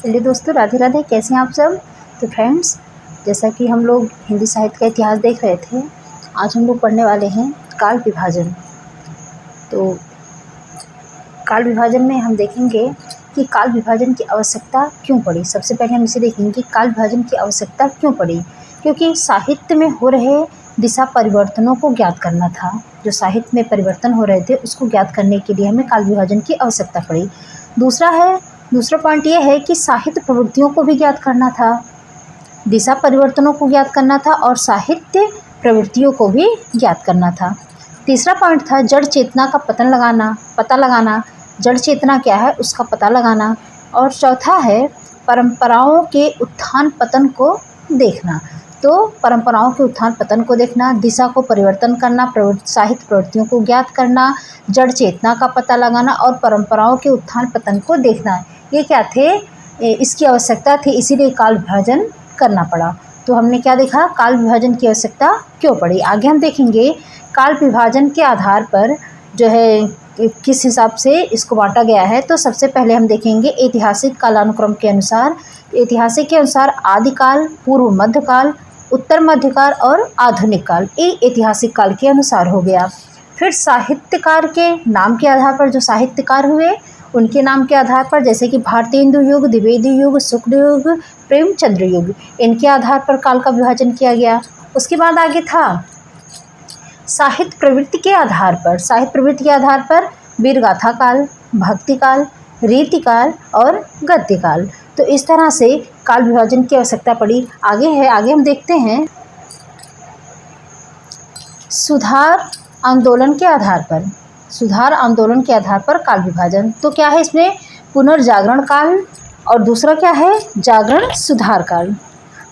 चलिए दोस्तों, राधे राधे। कैसे हैं आप सब। तो फ्रेंड्स, जैसा कि हम लोग हिंदी साहित्य का इतिहास देख रहे थे, आज हम लोग पढ़ने वाले हैं काल विभाजन। तो काल विभाजन में हम देखेंगे कि काल विभाजन की आवश्यकता क्यों पड़ी। सबसे पहले हम इसे देखेंगे कि काल विभाजन की आवश्यकता क्यों पड़ी, क्योंकि साहित्य में हो रहे दिशा परिवर्तनों को ज्ञात करना था। जो साहित्य में परिवर्तन हो रहे थे उसको ज्ञात करने के लिए हमें काल विभाजन की आवश्यकता पड़ी। दूसरा पॉइंट ये है कि साहित्य प्रवृत्तियों को भी ज्ञात करना था, दिशा परिवर्तनों को ज्ञात करना था और साहित्य प्रवृत्तियों को भी ज्ञात करना था। तीसरा पॉइंट था जड़ चेतना का पता लगाना, जड़ चेतना क्या है उसका पता लगाना। और चौथा है परंपराओं के उत्थान पतन को देखना। तो परंपराओं के उत्थान पतन को देखना, दिशा को परिवर्तन करना, साहित्य प्रवृत्तियों को ज्ञात करना, जड़ चेतना का पता लगाना और परंपराओं के उत्थान पतन को देखना, ये क्या थे, इसकी आवश्यकता थी। इसीलिए काल विभाजन करना पड़ा। तो हमने क्या देखा, काल विभाजन की आवश्यकता क्यों पड़ी। आगे हम देखेंगे काल विभाजन के आधार पर जो है किस हिसाब से इसको बांटा गया है। तो सबसे पहले हम देखेंगे ऐतिहासिक कालानुक्रम के अनुसार। ऐतिहासिक के अनुसार आदिकाल, पूर्व मध्यकाल, उत्तर मध्यकाल और आधुनिक काल, ये ऐतिहासिक काल के अनुसार हो गया। फिर साहित्यकार के नाम के आधार पर जो साहित्यकार हुए उनके नाम के आधार पर, जैसे कि भारतेंदु युग, द्विवेदी युग, शुक्ल युग, प्रेमचंद्र युग, इनके आधार पर काल का विभाजन किया गया। उसके बाद आगे था साहित्य प्रवृत्ति के आधार पर वीरगाथा काल, भक्ति काल, रीति काल और गद्य काल। तो इस तरह से काल विभाजन की आवश्यकता पड़ी। आगे हम देखते हैं सुधार आंदोलन के आधार पर काल विभाजन। तो क्या है इसमें, पुनर्जागरण काल और दूसरा क्या है, जागरण सुधार काल।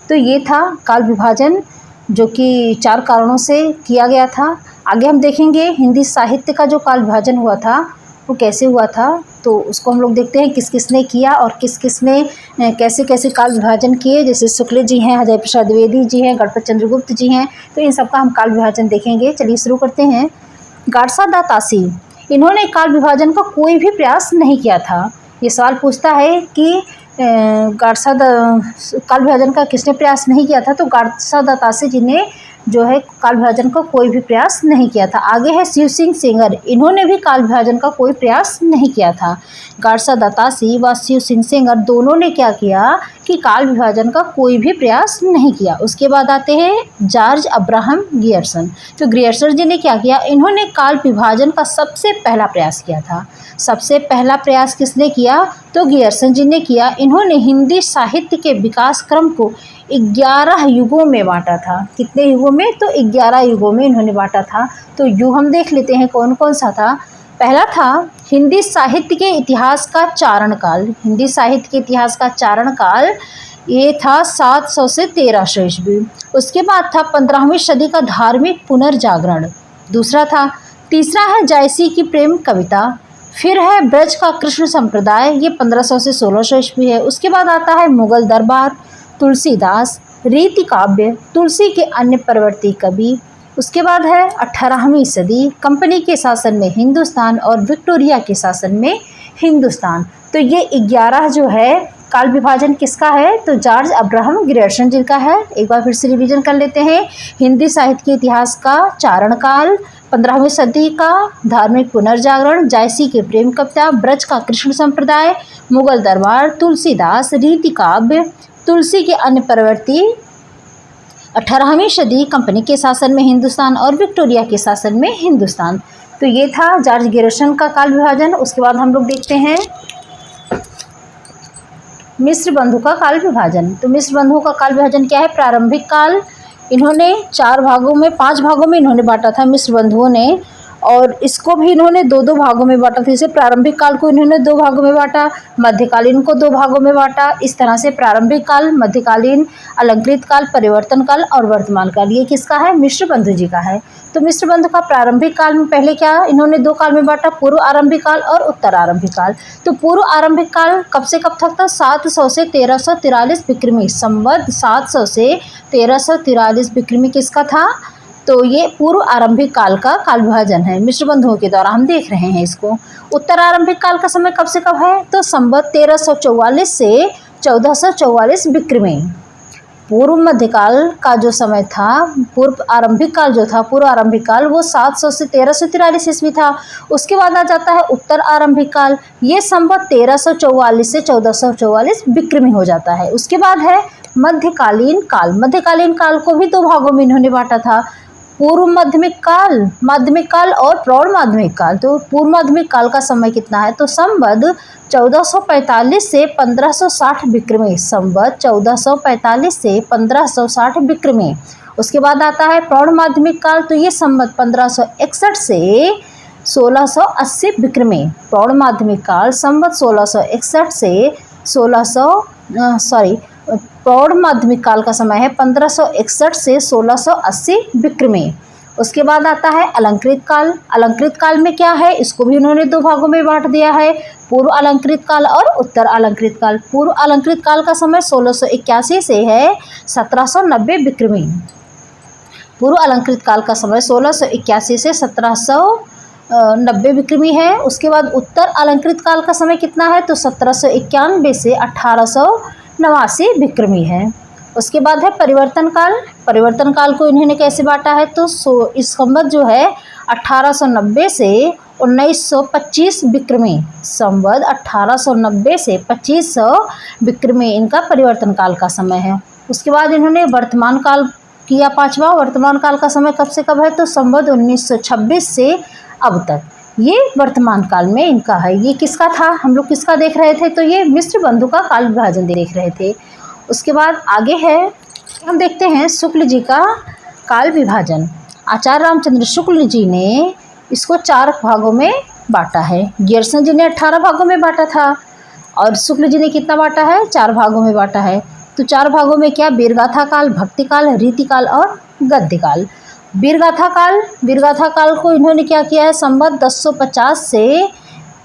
तो ये था काल विभाजन जो कि 4 कारणों से किया गया था। आगे हम देखेंगे हिंदी साहित्य का जो काल विभाजन हुआ था वो कैसे हुआ था। तो उसको हम लोग देखते हैं किस किस ने किया और किस किस ने कैसे कैसे काल विभाजन किए। जैसे शुक्ल जी हैं, हृदय प्रसाद द्विवेदी जी हैं, गणपत चंद्र गुप्त जी हैं। तो इन सबका हम काल विभाजन देखेंगे। चलिए शुरू करते हैं। गाडसा दा तासी, इन्होंने काल विभाजन का कोई भी प्रयास नहीं किया था। ये सवाल पूछता है कि काल विभाजन का किसने प्रयास नहीं किया था। तो गाडसा दा तासी जी ने जो है काल विभाजन का कोई भी प्रयास नहीं किया था। आगे है शिव सिंह सेंगर, इन्होंने भी काल विभाजन का कोई प्रयास नहीं किया था। गाडसा दा तासी व शिव सिंह सेंगर दोनों ने क्या किया कि काल विभाजन का कोई भी प्रयास नहीं किया। उसके बाद आते हैं जॉर्ज अब्राहम ग्रियर्सन। तो ग्रियर्सन जी ने क्या किया, इन्होंने काल विभाजन का सबसे पहला प्रयास किया था। सबसे पहला प्रयास किसने किया, तो ग्रियर्सन जी ने किया। इन्होंने हिंदी साहित्य के विकास क्रम को 11 युगों में बांटा था। कितने युगों में, तो 11 युगों में इन्होंने बांटा था। तो युग हम देख लेते हैं कौन कौन सा था। पहला था हिंदी साहित्य के इतिहास का चारण काल। हिंदी साहित्य के इतिहास का चारण काल ये था 700 से 1300 ईस्वी। उसके बाद था 15वीं सदी का धार्मिक पुनर्जागरण। तीसरा है जायसी की प्रेम कविता। फिर है ब्रज का कृष्ण संप्रदाय, ये 1500 से 1600 ईस्वी है। उसके बाद आता है मुगल दरबार, तुलसीदास, रीति काव्य, तुलसी के अन्य परवर्ती कवि। उसके बाद है 18वीं सदी, कंपनी के शासन में हिंदुस्तान और विक्टोरिया के शासन में हिंदुस्तान। तो ये 11 जो है काल विभाजन किसका है, तो जॉर्ज अब्राहम ग्रियर्सन जी का है। एक बार फिर से रिवीजन कर लेते हैं। हिंदी साहित्य के इतिहास का चारण काल, 15वीं सदी का धार्मिक पुनर्जागरण, जायसी के प्रेम कविता, ब्रज का कृष्ण संप्रदाय, मुगल दरबार, तुलसीदास, रीति काव्य, तुलसी के अन्य प्रवृत्ति, 18वीं सदी, कंपनी के शासन में हिंदुस्तान और विक्टोरिया के शासन में हिंदुस्तान। तो ये था जॉर्ज ग्रियर्सन का काल विभाजन। उसके बाद हम लोग देखते हैं मिश्र बंधु का काल विभाजन। तो मिश्र बंधुओं का काल विभाजन क्या है, प्रारंभिक काल इन्होंने 5 भागों में इन्होंने बांटा था मिश्र बंधुओं ने, और इसको भी इन्होंने 2-2 भागों में बांटा था। जैसे प्रारंभिक काल को इन्होंने 2 भागों में बांटा, मध्यकालीन को 2 भागों में बांटा। इस तरह से प्रारंभिक काल, मध्यकालीन, अलंकृत काल, परिवर्तन काल और वर्तमान काल, ये किसका है, मिश्र बंधु जी का है। तो मिश्र बंधु का प्रारंभिक काल में पहले क्या इन्होंने 2 काल में बांटा, पूर्व आरंभिक काल और उत्तर आरंभिक काल। तो पूर्व आरंभिक काल कब से कब तक था, 700 से 1343 विक्रमी। संवत 700 से 1343 विक्रमी किसका था, तो ये पूर्व आरंभिक काल का काल विभाजन है, मिश्र बंधुओं के द्वारा हम देख रहे हैं इसको। उत्तर आरंभिक काल का समय कब से कब है, तो संवत 1344 से 1444 विक्रमी। पूर्व मध्यकाल का जो समय था, पूर्व आरंभिक काल जो था, पूर्व आरंभिक काल वो 700 से 1343 ईस्वी था। उसके बाद आ जाता है उत्तर आरंभिक काल, ये संवत 1344 से 1444 विक्रमी हो जाता है। उसके बाद है मध्यकालीन काल। मध्यकालीन काल को भी दो भागों में इन्होंने बांटा था, पूर्व माध्यमिक काल और प्रौढ़ माध्यमिक काल। तो पूर्व माध्यमिक काल का समय कितना है, तो संवत 1445 से 1560 विक्रमी। संवत 1445 से 1560 विक्रमी। उसके बाद आता है प्रौढ़ माध्यमिक काल, तो ये संवत 1561 से 1680 विक्रमी। प्रौढ़ माध्यमिक काल संवत 1661 से प्रौढ़ माध्यमिक काल का समय है 1561 से 1680 विक्रमी। उसके बाद आता है अलंकृत काल। अलंकृत काल में क्या है, इसको भी उन्होंने दो भागों में बांट दिया है, पूर्व अलंकृत काल और उत्तर अलंकृत काल। पूर्व अलंकृत काल का समय 1681 से है 1790 विक्रमी। पूर्व अलंकृत काल का समय 1681 से 1790 विक्रमी है। उसके बाद उत्तर अलंकृत काल का समय कितना है, तो 1791 से 1889 विक्रमी है। उसके बाद है परिवर्तन काल। परिवर्तन काल को इन्होंने कैसे बांटा है, तो इस संवत जो है 1890 से 1925 विक्रमी। संवत 1890 से 2500 विक्रमी इनका परिवर्तन काल का समय है। उसके बाद इन्होंने वर्तमान काल किया पांचवा। वर्तमान काल का समय कब से कब है, तो संवत 1926 से अब तक, ये वर्तमान काल में इनका है। ये किसका था, हम लोग किसका देख रहे थे, तो ये मिश्र बंधु का काल विभाजन देख रहे थे। उसके बाद आगे है, हम देखते हैं शुक्ल जी का काल विभाजन। आचार्य रामचंद्र शुक्ल जी ने इसको 4 भागों में बांटा है। गियर्सन जी ने 18 भागों में बांटा था और शुक्ल जी ने कितना बांटा है, 4 भागों में बांटा है। तो 4 भागों में क्या, वीरगाथा काल, भक्ति काल, रीति काल और गद्य काल। वीरगाथा काल को इन्होंने क्या किया है, संवत 1050 से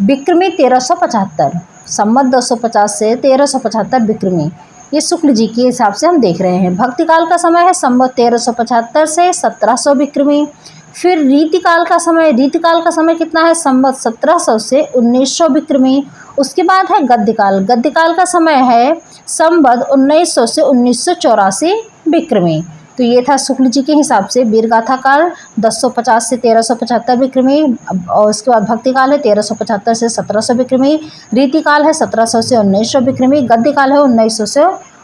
विक्रमी 1375। संवत 1050 से 1375 विक्रमी, ये शुक्ल जी के हिसाब से हम देख रहे हैं। भक्ति काल का समय है संवत 1375 से 1700 विक्रमी। फिर रीति काल का समय कितना है, संवत 1700 से 1900 विक्रमी। उसके बाद है गद्य काल का समय है संवत 1900 से 1984 विक्रमी। तो ये था शुक्ल जी के हिसाब से वीरगाथा काल 1050 से 1375 विक्रमी, और उसके बाद भक्ति काल है 1375 से 1700 विक्रमी, रीति काल है 1700 से 1900 विक्रमी, गद्य काल है 1900 से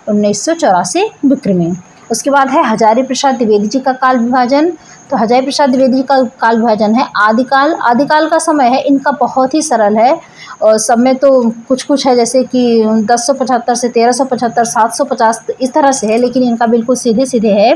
1984 विक्रमी। उसके बाद है हजारी प्रसाद द्विवेदी जी का काल विभाजन। तो हजारी प्रसाद द्विवेदी जी का काल विभाजन है आदिकाल का समय है इनका बहुत ही सरल है, और समय तो कुछ है, जैसे कि 1075 से 1375, 750 इस तरह से है, लेकिन इनका बिल्कुल सीधे है।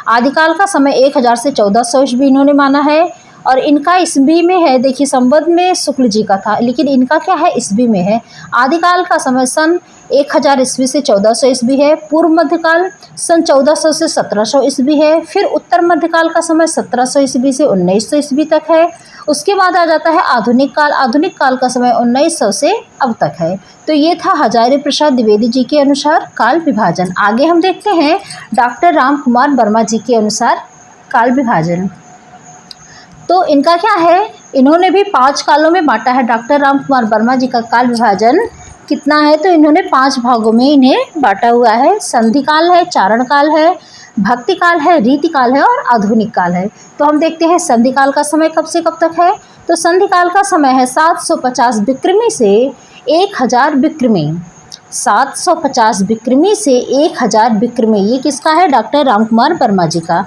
आदिकाल का समय 1000 से 1400 ईस्वी इन्होंने माना है, और इनका ईस्वी में है, देखिए संवत में शुक्ल जी का था, लेकिन इनका क्या है, ईस्वी में है। आदिकाल का समय सन 1000 ईस्वी से 1400 ईस्वी है। पूर्व मध्यकाल सन 1400 से 1700 ईस्वी है। फिर उत्तर मध्यकाल का समय 1700 ईस्वी से 1900 ईस्वी तक है। उसके बाद आ जाता है आधुनिक काल का समय 1900 से अब तक है। तो ये था हजारी प्रसाद द्विवेदी जी के अनुसार काल विभाजन। आगे हम देखते हैं डॉक्टर रामकुमार वर्मा जी के अनुसार काल विभाजन। तो इनका क्या है, इन्होंने भी 5 कालों में बांटा है। डॉक्टर रामकुमार वर्मा जी का काल विभाजन कितना है, तो इन्होंने 5 भागों में इन्हें बांटा हुआ है। संधि काल है, चारण काल है, भक्ति काल है, रीति काल है और आधुनिक काल है। तो हम देखते हैं संधि काल का समय कब से कब तक है। तो संधि काल का समय है 750 विक्रमी से 1000 विक्रमी। 750 विक्रमी से 1000 विक्रमी, ये किसका है, डॉक्टर रामकुमार वर्मा जी का।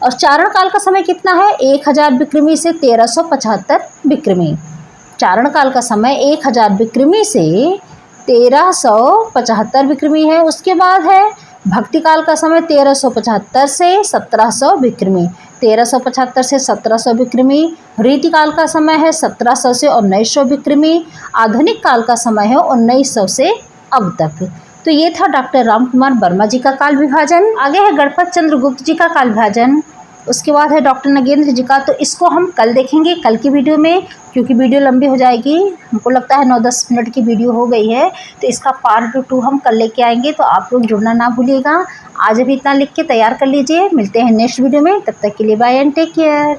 और चारण काल का समय कितना है, 1000 विक्रमी से 1375 विक्रमी। चारण काल का समय 1000 विक्रमी से 1375 विक्रमी है। उसके बाद है भक्ति काल का समय 1375 से 1700 विक्रमी। 1375 से 1700 विक्रमी। रीति काल का समय है 1700 से 1900 विक्रमी। आधुनिक काल का समय है 1900 से अब तक। तो ये था डॉक्टर रामकुमार वर्मा जी का काल विभाजन। आगे है गणपत चंद्र गुप्त जी का काल विभाजन। उसके बाद है डॉक्टर नगेंद्र जी का, तो इसको हम कल देखेंगे, कल की वीडियो में, क्योंकि वीडियो लंबी हो जाएगी। हमको लगता है 9-10 मिनट की वीडियो हो गई है, तो इसका पार्ट 2 हम कल लेके आएंगे। तो आप लोग जुड़ना ना भूलिएगा। आज अभी इतना लिख के तैयार कर लीजिए। मिलते हैं नेक्स्ट वीडियो में, तब तक के लिए बाय एंड टेक केयर।